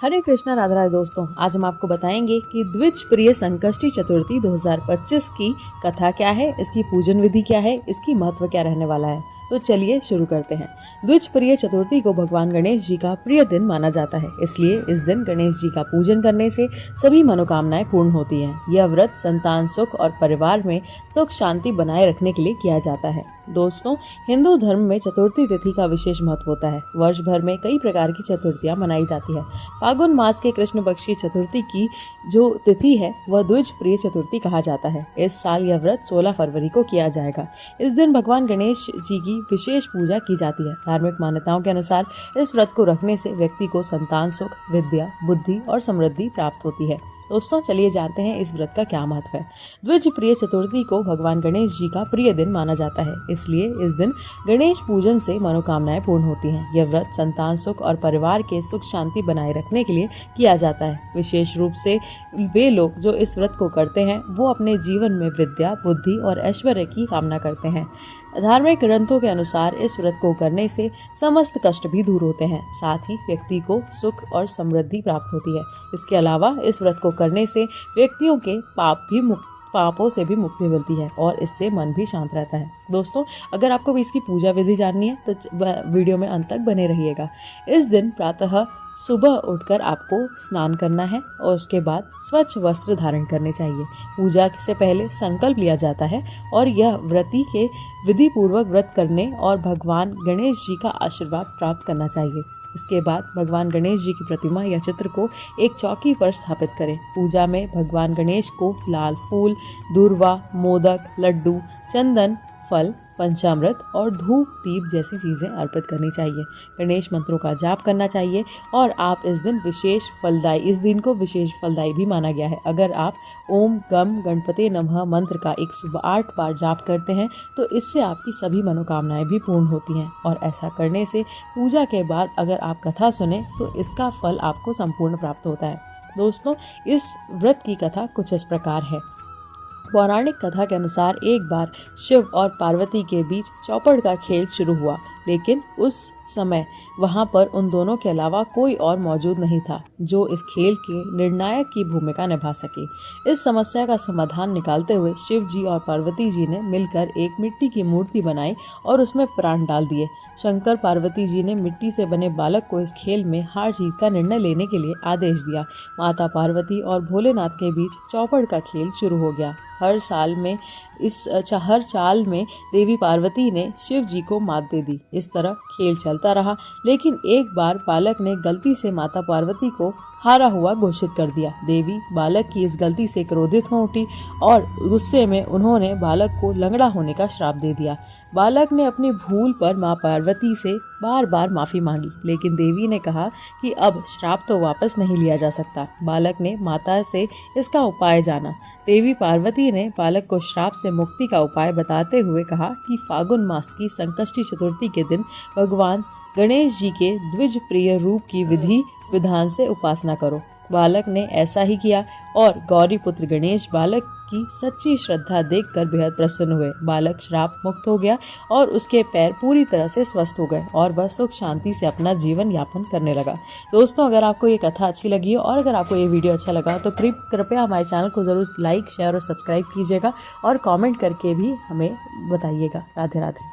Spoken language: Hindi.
हरे कृष्णा राधे राधे दोस्तों, आज हम आपको बताएंगे कि द्विज प्रिय संकष्टी चतुर्थी 2025 की कथा क्या है, इसकी पूजन विधि क्या है, इसकी महत्व क्या रहने वाला है। तो चलिए शुरू करते हैं। द्विज प्रिय चतुर्थी को भगवान गणेश जी का प्रिय दिन माना जाता है, इसलिए इस दिन गणेश जी का पूजन करने से सभी मनोकामनाएं पूर्ण होती हैं। यह व्रत संतान सुख और परिवार में सुख शांति बनाए रखने के लिए किया जाता है। दोस्तों, हिंदू धर्म में चतुर्थी तिथि का विशेष महत्व होता है। वर्ष भर में कई प्रकार की चतुर्थियां मनाई जाती है। फागुन मास के कृष्ण पक्ष की चतुर्थी की जो तिथि है वह द्विज प्रिय चतुर्थी कहा जाता है। इस साल यह व्रत 16 फरवरी को किया जाएगा। इस दिन भगवान गणेश जी की विशेष पूजा की जाती है। धार्मिक मान्यताओं के अनुसार इस व्रत को रखने से व्यक्ति को संतान सुख, विद्या, बुद्धि और समृद्धि प्राप्त होती है। दोस्तों, चलिए जानते हैं इस व्रत का क्या महत्व है। द्विज प्रिय चतुर्थी को भगवान गणेश जी का प्रिय दिन माना जाता है, इसलिए इस दिन गणेश पूजन से मनोकामनाएं पूर्ण होती हैं। यह व्रत संतान सुख और परिवार के सुख शांति बनाए रखने के लिए किया जाता है। विशेष रूप से वे लोग जो इस व्रत को करते हैं वो अपने जीवन में विद्या, बुद्धि और ऐश्वर्य की कामना करते हैं। धार्मिक ग्रंथों के अनुसार इस व्रत को करने से समस्त कष्ट भी दूर होते हैं, साथ ही व्यक्ति को सुख और समृद्धि प्राप्त होती है। इसके अलावा इस व्रत को करने से व्यक्तियों के पापों से भी मुक्ति मिलती है और इससे मन भी शांत रहता है। दोस्तों, अगर आपको भी इसकी पूजा विधि जाननी है तो वीडियो में अंत तक बने रहिएगा। इस दिन प्रातः सुबह उठकर आपको स्नान करना है और उसके बाद स्वच्छ वस्त्र धारण करने चाहिए। पूजा से पहले संकल्प लिया जाता है और यह व्रती के विधि पूर्वक व्रत करने और भगवान गणेश जी का आशीर्वाद प्राप्त करना चाहिए। इसके बाद भगवान गणेश जी की प्रतिमा या चित्र को एक चौकी पर स्थापित करें। पूजा में भगवान गणेश को लाल फूल, दूर्वा, मोदक, लड्डू, चंदन, फल, पंचामृत और धूप दीप जैसी चीज़ें अर्पित करनी चाहिए। गणेश मंत्रों का जाप करना चाहिए और आप इस दिन को विशेष फलदायी भी माना गया है। अगर आप ओम गम गणपते नमः मंत्र का 108 बार जाप करते हैं तो इससे आपकी सभी मनोकामनाएं भी पूर्ण होती हैं और ऐसा करने से पूजा के बाद अगर आप कथा सुने तो इसका फल आपको संपूर्ण प्राप्त होता है। दोस्तों, इस व्रत की कथा कुछ इस प्रकार है। पौराणिक कथा के अनुसार एक बार शिव और पार्वती के बीच चौपड़ का खेल शुरू हुआ, लेकिन उस समय वहां पर उन दोनों के अलावा कोई और मौजूद नहीं था जो इस खेल के निर्णायक की भूमिका निभा सके। इस समस्या का समाधान निकालते हुए शिव जी और पार्वती जी ने मिलकर एक मिट्टी की मूर्ति बनाई और उसमें प्राण डाल दिए। शंकर पार्वती जी ने मिट्टी से बने बालक को इस खेल में हार जीत का निर्णय लेने के लिए आदेश दिया। माता पार्वती और भोलेनाथ के बीच चौपड़ का खेल शुरू हो गया। हर चाल में देवी पार्वती ने शिव जी को मात दे दी। इस तरह खेल चलता रहा, लेकिन एक बार बालक ने गलती से माता पार्वती को हारा हुआ घोषित कर दिया। देवी बालक की इस गलती से क्रोधित हो उठी और गुस्से में उन्होंने बालक को लंगड़ा होने का श्राप दे दिया। बालक ने अपनी भूल पर मां पार्वती से बार बार माफी मांगी, लेकिन देवी ने कहा कि अब श्राप तो वापस नहीं लिया जा सकता। बालक ने माता से इसका उपाय जाना। देवी पार्वती ने बालक को श्राप से मुक्ति का उपाय बताते हुए कहा कि फागुन मास की संकष्टी चतुर्थी के दिन भगवान गणेश जी के द्विज प्रिय रूप की विधि विधान से उपासना करो। बालक ने ऐसा ही किया और गौरी पुत्र गणेश बालक की सच्ची श्रद्धा देखकर बेहद प्रसन्न हुए। बालक श्राप मुक्त हो गया और उसके पैर पूरी तरह से स्वस्थ हो गए और वह सुख शांति से अपना जीवन यापन करने लगा। दोस्तों, अगर आपको ये कथा अच्छी लगी हो और अगर आपको ये वीडियो अच्छा लगा तो कृपया हमारे चैनल को जरूर लाइक, शेयर और सब्सक्राइब कीजिएगा और कमेंट करके भी हमें बताइएगा। राधे राधे।